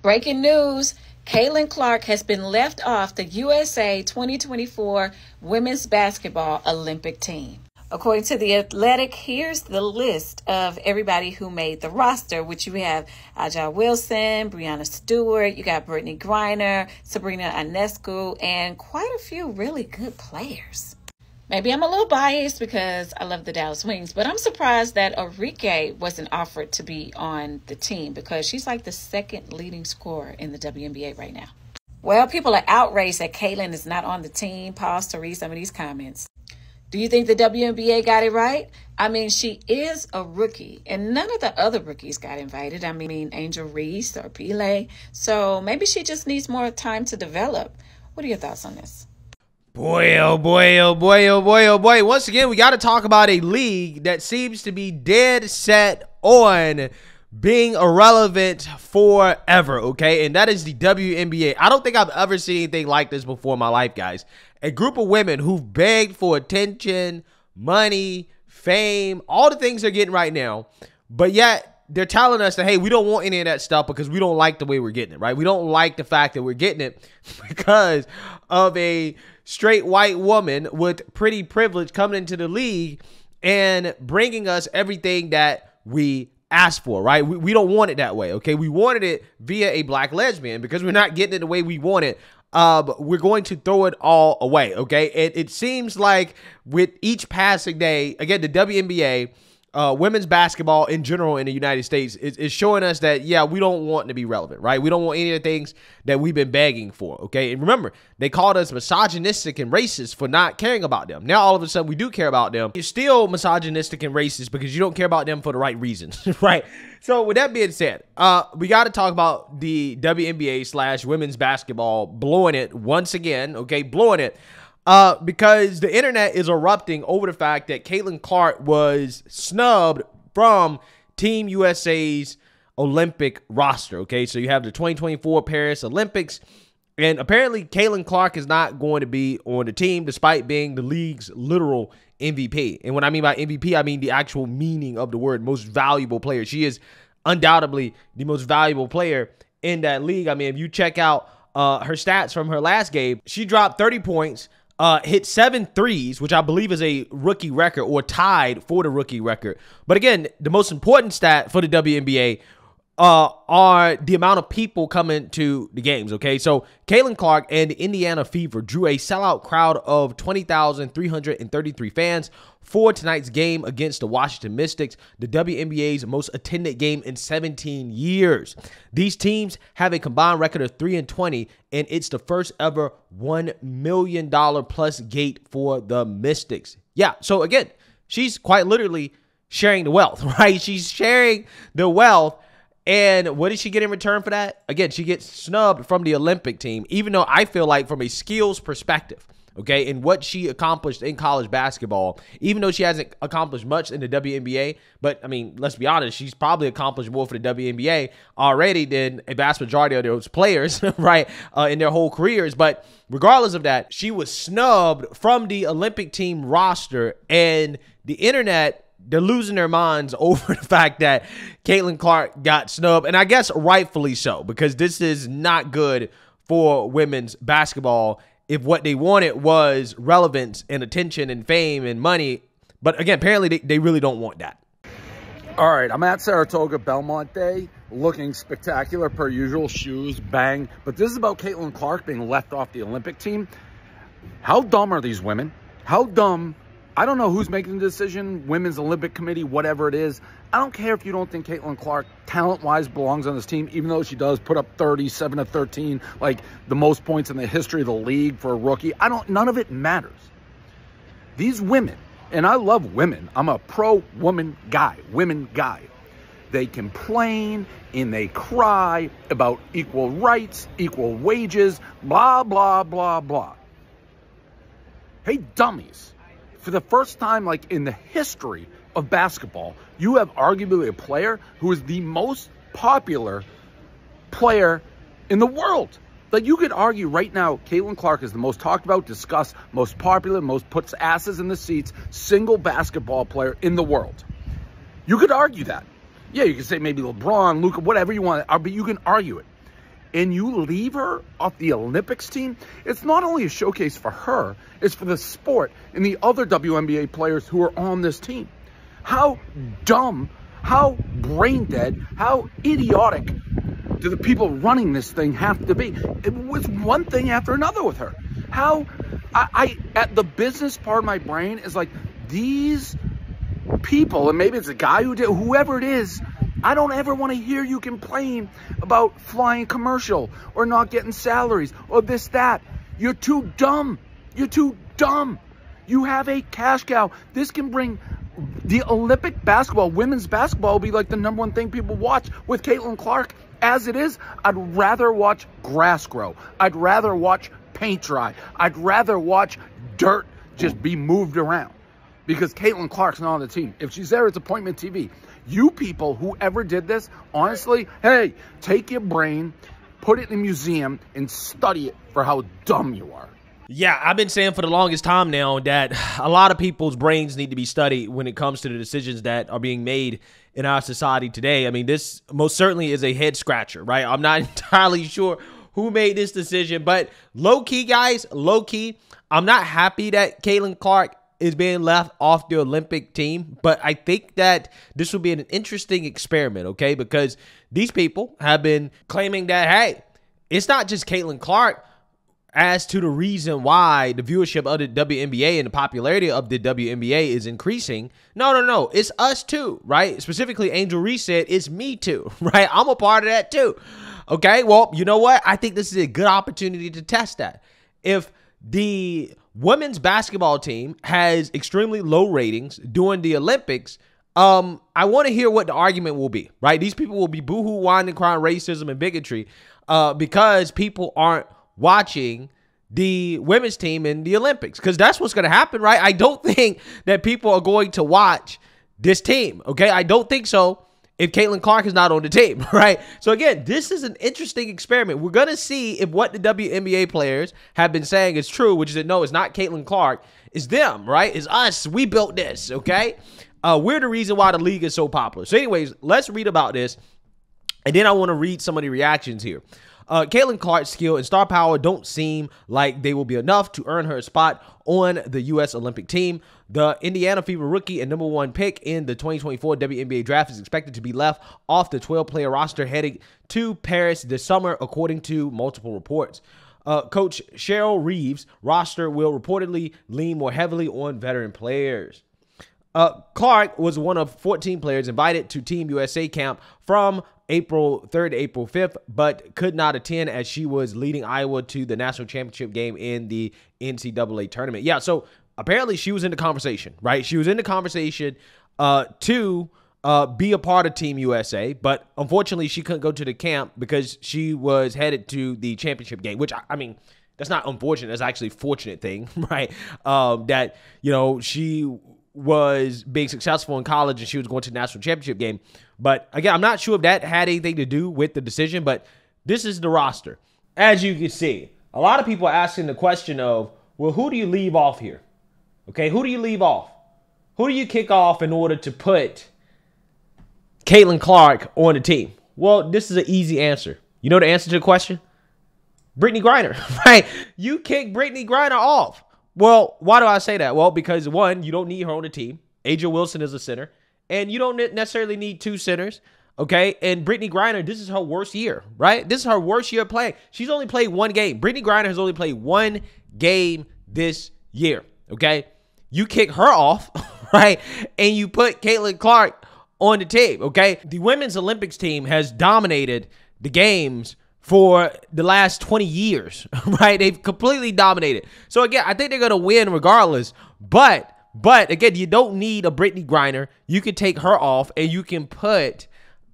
Breaking news, Caitlin Clark has been left off the USA 2024 Women's Basketball Olympic team. According to The Athletic, here's the list of everybody who made the roster, which you have Aja Wilson, Breanna Stewart, you got Brittany Griner, Sabrina Ionescu, and quite a few really good players. Maybe I'm a little biased because I love the Dallas Wings, but I'm surprised that Arike wasn't offered to be on the team because she's like the second leading scorer in the WNBA right now. Well, people are outraged that Caitlin is not on the team. Pause to read some of these comments. Do you think the WNBA got it right? I mean, she is a rookie, and none of the other rookies got invited. I mean, Angel Reese or Pele. So maybe she just needs more time to develop. What are your thoughts on this? Boy, oh boy, oh boy, oh boy, oh boy. Once again, we got to talk about a league that seems to be dead set on being irrelevant forever, okay? And that is the WNBA. I don't think I've ever seen anything like this before in my life, guys. A group of women who've begged for attention, money, fame, all the things they're getting right now, but yet they're telling us that, hey, we don't want any of that stuff because we don't like the way we're getting it, right? We don't like the fact that we're getting it because of a straight white woman with pretty privilege coming into the league and bringing us everything that we asked for, right? We don't want it that way, okay? We wanted it via a black lesbian. Because we're not getting it the way we want it, we're going to throw it all away, okay? It seems like with each passing day, again, the WNBA, women's basketball in general in the United States is showing us that, yeah, we don't want to be relevant, right? We don't want any of the things that we've been begging for, okay? And remember, they called us misogynistic and racist for not caring about them. Now, all of a sudden, we do care about them. You're still misogynistic and racist because you don't care about them for the right reasons, right? So, with that being said, we got to talk about the WNBA / women's basketball blowing it once again, okay? Blowing it. Because the internet is erupting over the fact that Caitlin Clark was snubbed from Team USA's Olympic roster, okay? So you have the 2024 Paris Olympics, and apparently Caitlin Clark is not going to be on the team despite being the league's literal MVP. And what I mean by MVP, I mean the actual meaning of the word, most valuable player. She is undoubtedly the most valuable player in that league. I mean, if you check out her stats from her last game, she dropped 30 points, hit 7 threes, which I believe is a rookie record or tied for the rookie record. But again, the most important stat for the WNBA are the amount of people coming to the games, okay? So Caitlin Clark and the Indiana Fever drew a sellout crowd of 20,333 fans for tonight's game against the Washington Mystics, the WNBA's most attended game in 17 years. These teams have a combined record of 3-20, and it's the first ever $1 million plus gate for the Mystics. Yeah, so again, she's quite literally sharing the wealth, right? She's sharing the wealth. And what did she get in return for that? Again, she gets snubbed from the Olympic team, even though I feel like from a skills perspective, okay, and what she accomplished in college basketball, even though she hasn't accomplished much in the WNBA, but, I mean, let's be honest, she's probably accomplished more for the WNBA already than a vast majority of those players, right, in their whole careers. But regardless of that, she was snubbed from the Olympic team roster, and the internet, they're losing their minds over the fact that Caitlin Clark got snubbed, and I guess rightfully so, because this is not good for women's basketball if what they wanted was relevance and attention and fame and money. But again, apparently they really don't want that. All right, I'm at Saratoga Belmont Day, looking spectacular per usual, shoes, bang. But this is about Caitlin Clark being left off the Olympic team. How dumb are these women? How dumb? I don't know who's making the decision, Women's Olympic Committee, whatever it is. I don't care if you don't think Caitlin Clark, talent-wise, belongs on this team, even though she does put up 37 of 13, like the most points in the history of the league for a rookie. None of it matters. These women, and I love women. I'm a pro-woman guy, women guy. They complain and they cry about equal rights, equal wages, blah, blah, blah, blah. Hey, dummies. For the first time, like in the history of basketball, you have arguably a player who is the most popular player in the world. Like, you could argue right now, Caitlin Clark is the most talked about, discussed, most popular, most puts asses in the seats, single basketball player in the world. You could argue that. Yeah, you could say maybe LeBron, Luka, whatever you want, but you can argue it. and you leave her off the Olympics team, it's not only a showcase for her, it's for the sport and the other WNBA players who are on this team. How dumb, how brain dead, how idiotic do the people running this thing have to be? It was one thing after another with her. How at the business part of my brain is like, these people, and maybe it's a guy who did, whoever it is, I don't ever want to hear you complain about flying commercial or not getting salaries or this, that. You're too dumb. You're too dumb. You have a cash cow. This can bring the Olympic basketball, women's basketball will be like the #1 thing people watch with Caitlin Clark. As it is, I'd rather watch grass grow. I'd rather watch paint dry. I'd rather watch dirt just be moved around because Caitlin Clark's not on the team. If she's there, it's appointment TV. You people, whoever did this, honestly, hey, take your brain, put it in a museum, and study it for how dumb you are. Yeah, I've been saying for the longest time now that a lot of people's brains need to be studied when it comes to the decisions that are being made in our society today. I mean, this most certainly is a head scratcher, right? I'm not entirely sure who made this decision, but low-key, guys, low-key, I'm not happy that Caitlin Clark is being left off the Olympic team, but I think that this will be an interesting experiment, okay? Because these people have been claiming that, hey, it's not just Caitlin Clark as to the reason why the viewership of the WNBA and the popularity of the WNBA is increasing. No. It's us too, right? Specifically, Angel Reese said, it's me too, right? I'm a part of that too. Okay, well, you know what? I think this is a good opportunity to test that. If the women's basketball team has extremely low ratings during the Olympics, I want to hear what the argument will be, right? These people will be boohoo, whining, crying racism and bigotry because people aren't watching the women's team in the Olympics, because that's what's going to happen, right? I don't think that people are going to watch this team, okay? I don't think so if Caitlin Clark is not on the team, right? So again, this is an interesting experiment. We're going to see if what the WNBA players have been saying is true, which is that no, it's not Caitlin Clark, it's them, right? It's us. We built this, okay? We're the reason why the league is so popular. So anyways, let's read about this, and then I want to read some of the reactions here. Caitlin Clark's skill and star power don't seem like they will be enough to earn her a spot on the U.S. Olympic team. The Indiana Fever rookie and #1 pick in the 2024 WNBA Draft is expected to be left off the 12-player roster heading to Paris this summer, according to multiple reports. Coach Cheryl Reeves' roster will reportedly lean more heavily on veteran players. Clark was one of 14 players invited to Team USA camp from April 3rd to April 5th, but could not attend as she was leading Iowa to the national championship game in the NCAA tournament. Yeah, so apparently she was in the conversation, right? She was in the conversation to be a part of Team USA, but unfortunately she couldn't go to the camp because she was headed to the championship game, which, I mean, that's not unfortunate. That's actually a fortunate thing, right? That, you know, she was being successful in college and she was going to the national championship game. But again, I'm not sure if that had anything to do with the decision, but this is the roster. As you can see, a lot of people are asking the question of, well, who do you leave off here? Okay, who do you leave off? Who do you kick off in order to put Caitlin Clark on the team? Well, this is an easy answer. You know the answer to the question? Brittany Griner, right? You kick Brittany Griner off. Well, why do I say that? Well, because one, you don't need her on the team. Aja Wilson is a center. And you don't necessarily need two centers, okay? And Brittany Griner, this is her worst year, right? This is her worst year playing. She's only played one game. Brittany Griner has only played one game this year, okay? You kick her off, right? And you put Caitlin Clark on the team, okay? The women's Olympics team has dominated the games for the last 20 years, right? They've completely dominated. So again, I think they're going to win regardless. But again, you don't need a Brittany Griner. You can take her off and you can put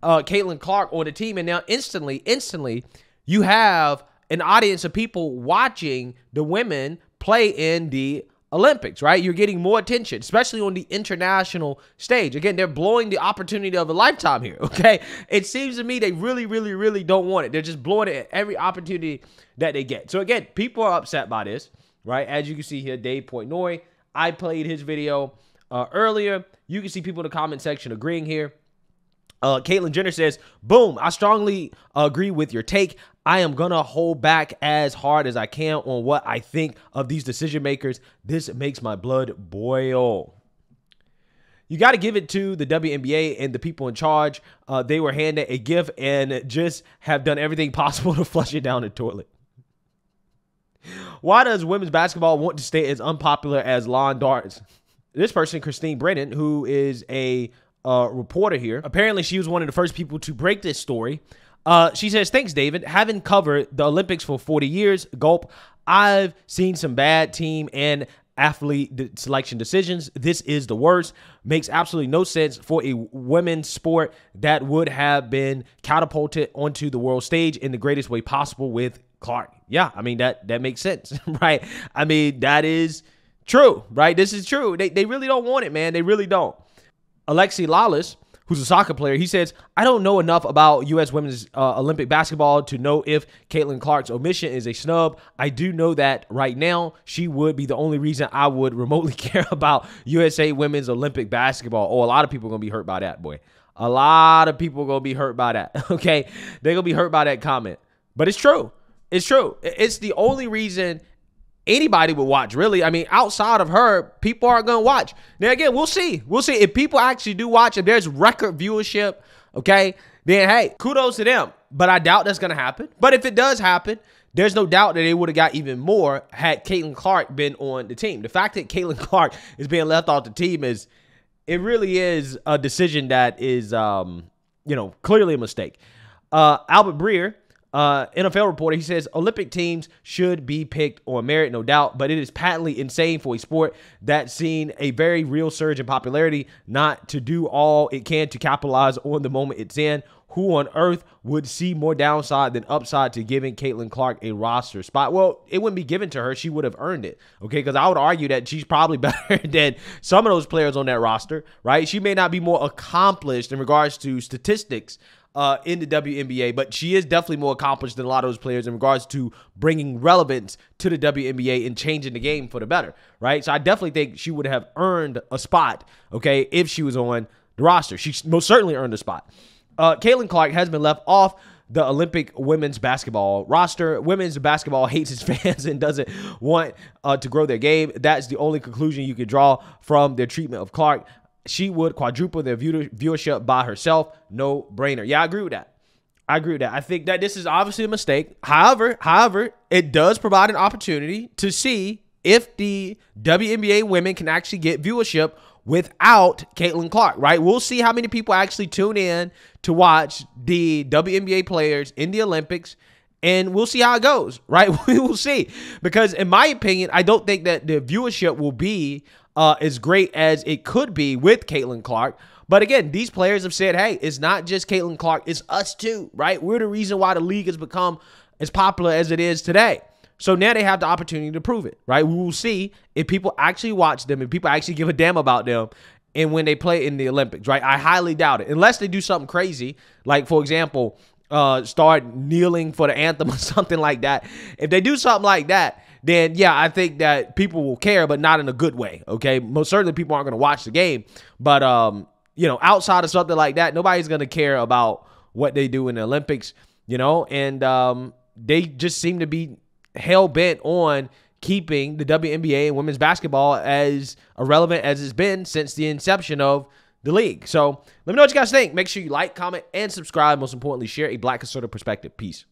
Caitlin Clark on the team. And now instantly, you have an audience of people watching the women play in the Olympics, right? You're getting more attention, especially on the international stage. Again, they're blowing the opportunity of a lifetime here, okay? It seems to me they really don't want it. They're just blowing it at every opportunity that they get. So again, people are upset by this, right? As you can see here, Dave Portnoy, I played his video earlier. You can see people in the comment section agreeing here. Caitlyn Jenner says, boom, I strongly agree with your take. I am going to hold back as hard as I can on what I think of these decision makers. This makes my blood boil. You got to give it to the WNBA and the people in charge. They were handed a gift and just have done everything possible to flush it down the toilet. Why does women's basketball want to stay as unpopular as lawn darts? This person, Christine Brennan, who is a reporter here, apparently she was one of the first people to break this story. She says, thanks, David. Having covered the Olympics for 40 years, gulp, I've seen some bad team and athlete selection decisions. This is the worst. Makes absolutely no sense for a women's sport that would have been catapulted onto the world stage in the greatest way possible with Clark. Yeah, I mean, that makes sense, right? I mean, that is true, right? This is true. They really don't want it, man. They really don't. Alexi Lawless, who's a soccer player, he says, I don't know enough about U.S. women's Olympic basketball to know if Caitlin Clark's omission is a snub. I do know that right now she would be the only reason I would remotely care about USA women's Olympic basketball. Oh, a lot of people are going to be hurt by that, boy. A lot of people are going to be hurt by that, okay? They're going to be hurt by that comment. But it's true. It's true. It's the only reason anybody would watch, really. I mean, outside of her, people aren't going to watch. Now, again, we'll see. We'll see. If people actually do watch, if there's record viewership, okay, then, hey, kudos to them. But I doubt that's going to happen. But if it does happen, there's no doubt that they would have got even more had Caitlin Clark been on the team. The fact that Caitlin Clark is being left off the team it really is a decision that is, clearly a mistake. Albert Breer, NFL reporter, he says Olympic teams should be picked on merit, no doubt, but it is patently insane for a sport that's seen a very real surge in popularity not to do all it can to capitalize on the moment it's in. Who on earth would see more downside than upside to giving Caitlin Clark a roster spot? Well, it wouldn't be given to her. She would have earned it, okay? Because I would argue that she's probably better than some of those players on that roster, right? She may not be more accomplished in regards to statistics in the WNBA, but she is definitely more accomplished than a lot of those players in regards to bringing relevance to the WNBA and changing the game for the better, right? So I definitely think she would have earned a spot, okay, if she was on the roster. She most certainly earned a spot. Caitlin Clark has been left off the Olympic women's basketball roster. Women's basketball hates its fans and doesn't want to grow their game. That's the only conclusion you can draw from their treatment of Clark. She would quadruple their viewership by herself. No brainer. Yeah, I agree with that. I think that this is obviously a mistake. However, it does provide an opportunity to see if the WNBA women can actually get viewership without Caitlin Clark, right? We'll see how many people actually tune in to watch the WNBA players in the Olympics, and we'll see how it goes, right? We will see. Because in my opinion, I don't think that the viewership will be as great as it could be with Caitlin Clark. But again, these players have said, hey, it's not just Caitlin Clark, it's us too, right? We're the reason why the league has become as popular as it is today. So now they have the opportunity to prove it, right? We will see if people actually watch them and people actually give a damn about them and when they play in the Olympics, right? I highly doubt it. Unless they do something crazy, like, for example, start kneeling for the anthem or something like that. If they do something like that, then, yeah, I think that people will care, but not in a good way, okay? Most certainly people aren't going to watch the game. But, outside of something like that, nobody's going to care about what they do in the Olympics, and they just seem to be hell-bent on keeping the WNBA and women's basketball as irrelevant as it's been since the inception of the league. So let me know what you guys think. Make sure you like, comment, and subscribe. Most importantly, share a Black conservative perspective. Peace.